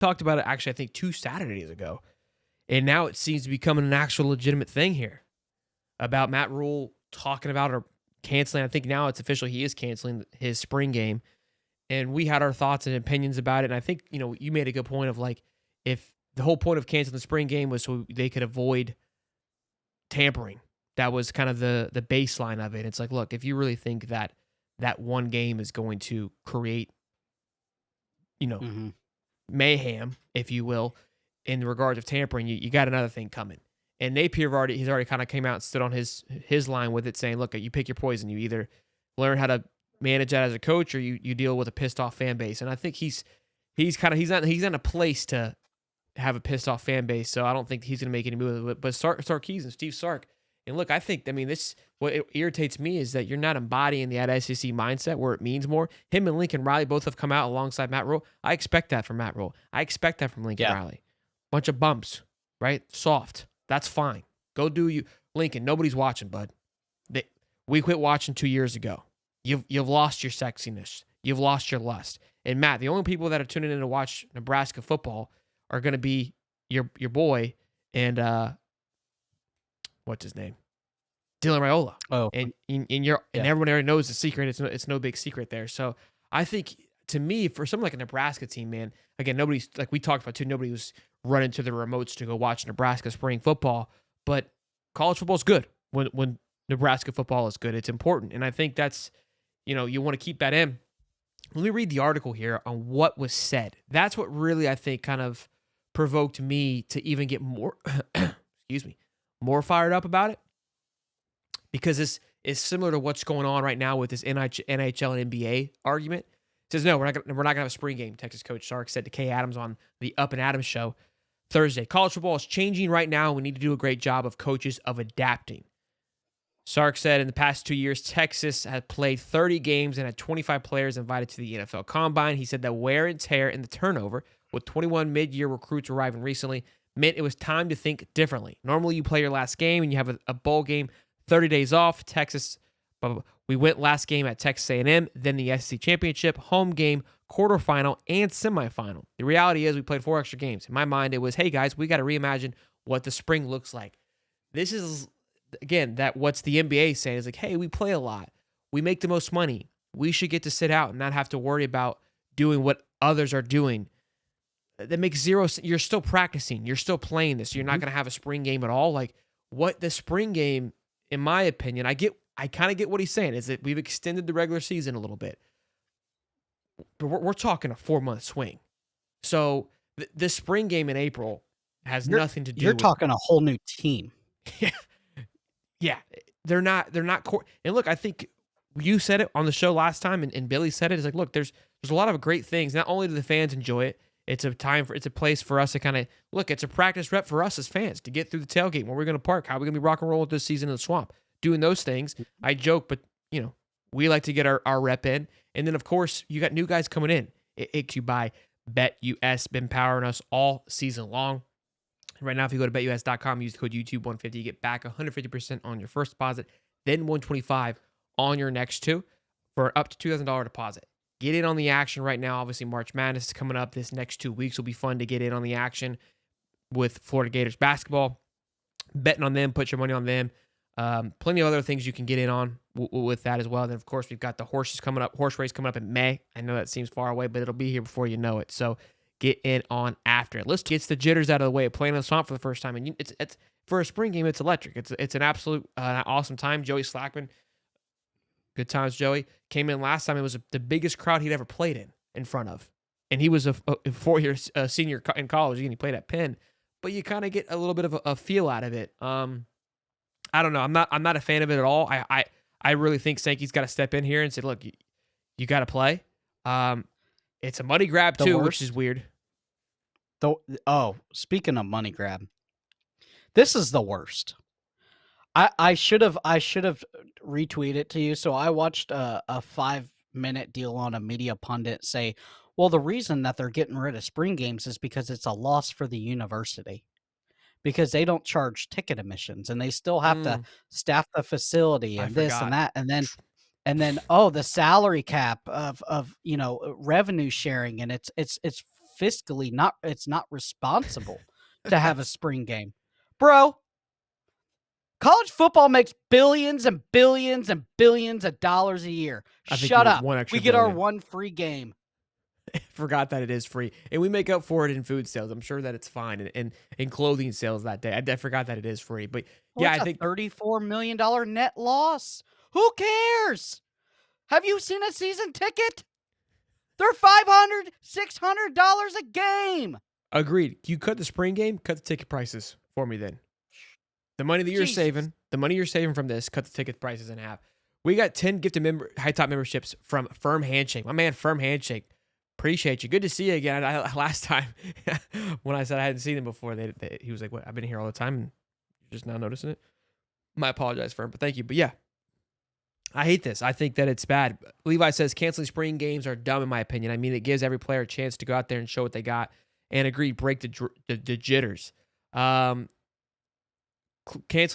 talked about it actually, I think 2 Saturdays ago. And now it seems to be becoming an actual legitimate thing here about Matt Rule talking about or canceling. I think now it's official. He is canceling his spring game. And we had our thoughts and opinions about it. And I think, you made a good point of like, if the whole point of canceling the spring game was so they could avoid tampering, that was kind of the baseline of it. It's like, look, if you really think that one game is going to create, mayhem, if you will, in regards of tampering, you got another thing coming. And Napier he's already kind of came out and stood on his line with it, saying, look, you pick your poison. You either learn how to manage that as a coach, or you deal with a pissed off fan base. And I think he's not in a place to have a pissed off fan base, so I don't think he's going to make any moves. But Sarkis and Steve Sark, and look, I think, this what it irritates me is that you're not embodying the SEC mindset where it means more. Him and Lincoln Riley both have come out alongside Matt Rule. I expect that from Matt Rule. I expect that from Lincoln Riley. Bunch of bumps, right? Soft. That's fine. Go do you, Lincoln. Nobody's watching, bud. We quit watching 2 years ago. You've lost your sexiness. You've lost your lust. And Matt, the only people that are tuning in to watch Nebraska football are going to be your boy and what's his name, Dylan Raiola. Oh, and everyone already knows the secret. It's no big secret there. So I think, to me, for something like a Nebraska team, man, again, nobody's, like we talked about too, nobody was running to the remotes to go watch Nebraska spring football. But college football is good when Nebraska football is good. It's important, and I think that's, you want to keep that in. Let me read the article here on what was said. That's what really, I think, kind of provoked me to even get more, more fired up about it, because this is similar to what's going on right now with this NHL and NBA argument. It says, no, we're not gonna have a spring game, Texas coach Sark said to Kay Adams on the Up and Adams show Thursday. College football is changing right now. We need to do a great job of coaches of adapting. Sark said in the past 2 years, Texas had played 30 games and had 25 players invited to the NFL Combine. He said that wear and tear and the turnover, with 21 mid-year recruits arriving recently, meant it was time to think differently. Normally, you play your last game and you have a bowl game, 30 days off. Texas, we went last game at Texas A&M, then the SEC Championship, home game, quarterfinal, and semifinal. The reality is we played 4 extra games. In my mind, it was, hey, guys, we got to reimagine what the spring looks like. This is, again, that what's the NBA saying is like, hey, we play a lot. We make the most money. We should get to sit out and not have to worry about doing what others are doing. That makes zero sense. You're still practicing. You're still playing this. You're not going to have a spring game at all. Like, what the spring game, in my opinion, I kind of get what he's saying, is that we've extended the regular season a little bit. But we're talking a 4-month swing. So this spring game in April has nothing to do with... You're talking a whole new team. Yeah. They're not and look, I think you said it on the show last time, and Billy said it. It's like, look, there's a lot of great things. Not only do the fans enjoy it, it's a place for us to kind of look. It's a practice rep for us as fans to get through the tailgate, where we're going to park, how we're going to be rock and roll this season in the swamp, doing those things. I joke, but we like to get our rep in. And then of course you got new guys coming in. It you buy BetUS, been powering us all season long. Right now, if you go to betus.com, use the code YouTube150, you get back 150% on your first deposit, then $125 on your next two for up to $2,000 deposit. Get in on the action right now. Obviously, March Madness is coming up. This next 2 weeks will be fun to get in on the action with Florida Gators basketball. Betting on them, put your money on them. Plenty of other things you can get in on with that as well. Then, of course, we've got the horse race coming up in May. I know that seems far away, but it'll be here before you know it. So get in on after it. Let's get the jitters out of the way. Playing in the swamp for the first time, and it's for a spring game. It's electric. It's an absolute awesome time. Joey Slackman, good times. Joey came in last time. It was the biggest crowd he'd ever played in front of, and he was a 4-year senior in college. Again, he played at Penn, but you kind of get a little bit of a feel out of it. I don't know. I'm not a fan of it at all. I really think Sankey's got to step in here and say, look, you got to play. It's a money grab too, which is weird. Speaking of money grab, this is the worst. I should have retweeted it to you. So I watched a 5-minute deal on a media pundit say, well, the reason that they're getting rid of spring games is because it's a loss for the university, because they don't charge ticket admissions and they still have to staff the facility and and that. And then, the salary cap of revenue sharing, and it's fiscally not it's not responsible to have a spring game. Bro, college football makes billions and billions and billions of dollars a year. I think you Shut went up. one We extra get our billion. one free game. Forgot that it is free, and we make up for it in food sales. I'm sure that it's fine, and in clothing sales that day. I forgot that it is free, but Well, yeah, it's I a think $34 million net loss. Who cares? Have you seen a season ticket? They're $500, $600 a game. agreed. You cut the spring game, cut the ticket prices for me. Then the money that Jesus. you're saving from this, cut the ticket prices in half. We got 10 gifted high top memberships from Firm Handshake. My man, Firm Handshake. Appreciate you. Good to see you again. Last time when I said I hadn't seen him before, he was like, "What? I've been here all the time, and you're just now noticing it." I apologize for him, but thank you. But yeah, I hate this. I think that it's bad. Levi says canceling spring games are dumb, in my opinion. I mean, it gives every player a chance to go out there and show what they got. And agree, break the jitters. Canceling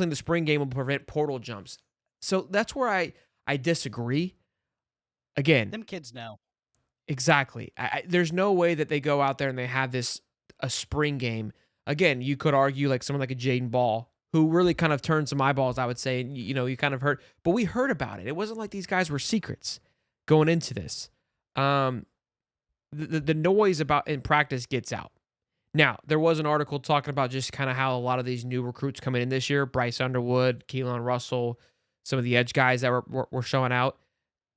the spring game will prevent portal jumps. So that's where I disagree. Again, Them kids know. exactly. There's no way that they go out there and they have a spring game. Again, you could argue like someone like a Jaden Ball, who really kind of turned some eyeballs, I would say. And, you kind of heard, but we heard about it. It wasn't like these guys were secrets going into this. The noise about in practice gets out. Now, there was an article talking about just kind of how a lot of these new recruits coming in this year, Bryce Underwood, Keelan Russell, some of the edge guys that were showing out,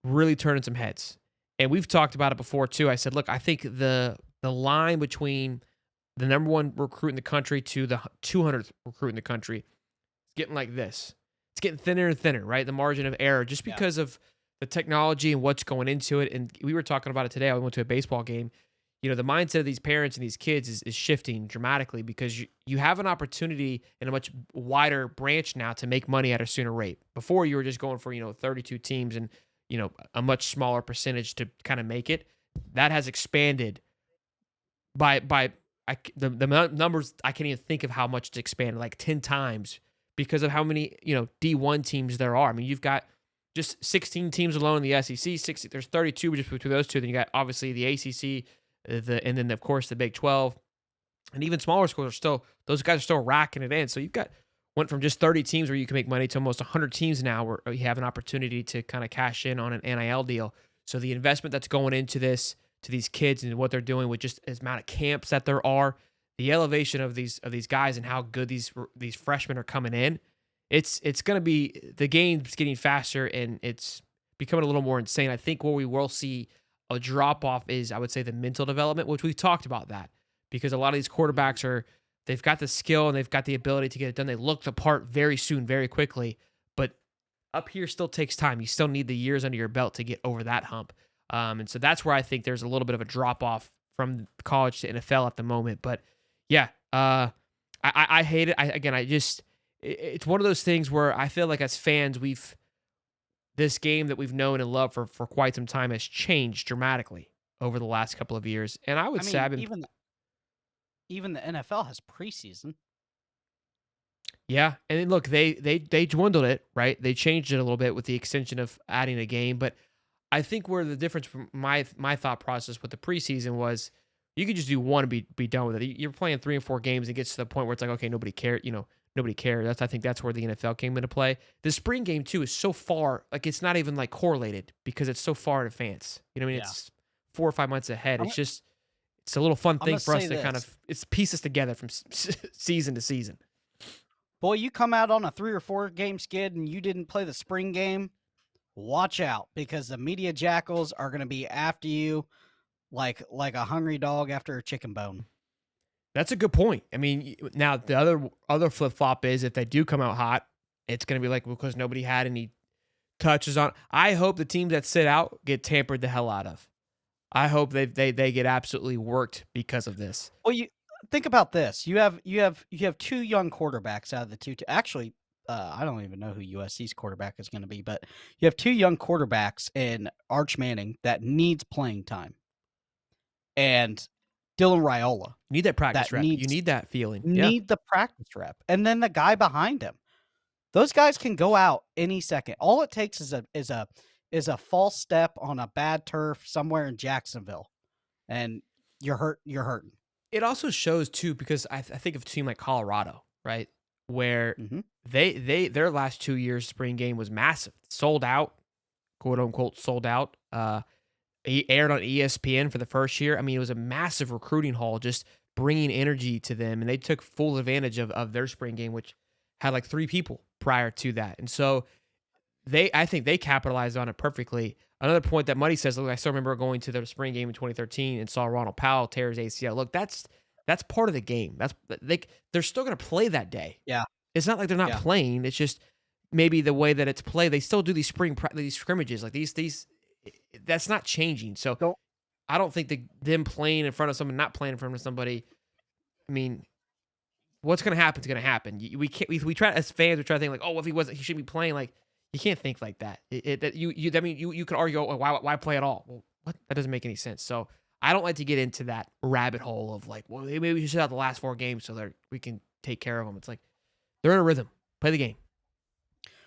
really turning some heads. And we've talked about it before too. I said, look, I think the line between the number one recruit in the country to the 200th recruit in the country is getting like this. It's getting thinner and thinner, right? The margin of error, just because of the technology and what's going into it. And we were talking about it today. I went to a baseball game. The mindset of these parents and these kids is shifting dramatically because you have an opportunity in a much wider branch now to make money at a sooner rate. Before you were just going for, 32 teams and, a much smaller percentage to kind of make it. That has expanded by the numbers. I can't even think of how much it's expanded, like 10 times because of how many, D1 teams there are. I mean, you've got just 16 teams alone in the SEC. There's 32 just between those two. Then you got obviously the ACC, and then of course the Big 12, and even smaller schools those guys are still racking it in. So you've went from just 30 teams where you can make money to almost 100 teams now where you have an opportunity to kind of cash in on an NIL deal. So the investment that's going into this, to these kids and what they're doing with just the amount of camps that there are, the elevation of these guys and how good these freshmen are coming in, it's going to be, the game's getting faster and it's becoming a little more insane. I think where we will see a drop off is, I would say, the mental development, which we've talked about that, because a lot of these quarterbacks they've got the skill and they've got the ability to get it done. They look the part very soon, very quickly, but up here still takes time. You still need the years under your belt to get over that hump. And so that's where I think there's a little bit of a drop off from college to NFL at the moment. But yeah, I hate it. It's one of those things where I feel like as fans, this game that we've known and loved for quite some time has changed dramatically over the last couple of years. And I would say I've been, even the NFL has preseason. yeah. And then look, they dwindled it, right? They changed it a little bit with the extension of adding a game. But I think where the difference from my thought process with the preseason was, you could just do one and be done with it. You're playing 3 and 4 games and it gets to the point where it's like, okay, nobody cares. Nobody cares. I think that's where the NFL came into play. The spring game too is so far, like it's not even like correlated because it's so far in advance. You know what I mean? Yeah. It's 4 or 5 months ahead. I'm, It's a little fun I'm thing gonna for us say to kind this. of, it's pieces together from season to season. Boy, you come out on a 3 or 4 game skid and you didn't play the spring game, watch out, because the media jackals are going to be after you like a hungry dog after a chicken bone. That's a good point. I mean, now the other flip flop is if they do come out hot, it's going to be like because nobody had any touches on. I hope the teams that sit out get tampered the hell out of. I hope they get absolutely worked because of this. Well, you think about this. You have 2 young quarterbacks out of the two. Actually, I don't even know who USC's quarterback is going to be, but you have 2 young quarterbacks in Arch Manning that needs playing time, and Dylan Raiola. You need that practice That rep. You needs need that feeling. Yeah. need the practice rep, and then the guy behind him. Those guys can go out any second. All it takes is a false step on a bad turf somewhere in Jacksonville, and You're hurting. It also shows too because I think of a team like Colorado, right, where Mhm. their last 2 years spring game was massive, sold out, quote unquote sold out. He aired on ESPN for the first year. I mean, it was a massive recruiting haul, just bringing energy to them, and they took full advantage of their spring game, which had like 3 people prior to that, and so I think they capitalized on it perfectly. Another point that Money says, look, I still remember going to the spring game in 2013 and saw Ronald Powell tear his ACL. Look, that's part of the game. They're still going to play that day. Yeah, It's not like they're not yeah. playing. It's just maybe the way that it's played. They still do these these scrimmages like these. That's not changing. So Don't I don't think them playing in front of someone, not playing in front of somebody. I mean, what's gonna happen is gonna happen. We can't. We try as fans. We try to think like, oh, if he wasn't, he shouldn't be playing. Like you can't think like that. That you. I mean, you could argue, oh, why play at all? Well, what? That doesn't make any sense. So I don't like to get into that rabbit hole of like, well, maybe we should sit out the last 4 games so that we can take care of them. It's like they're in a rhythm. Play the game.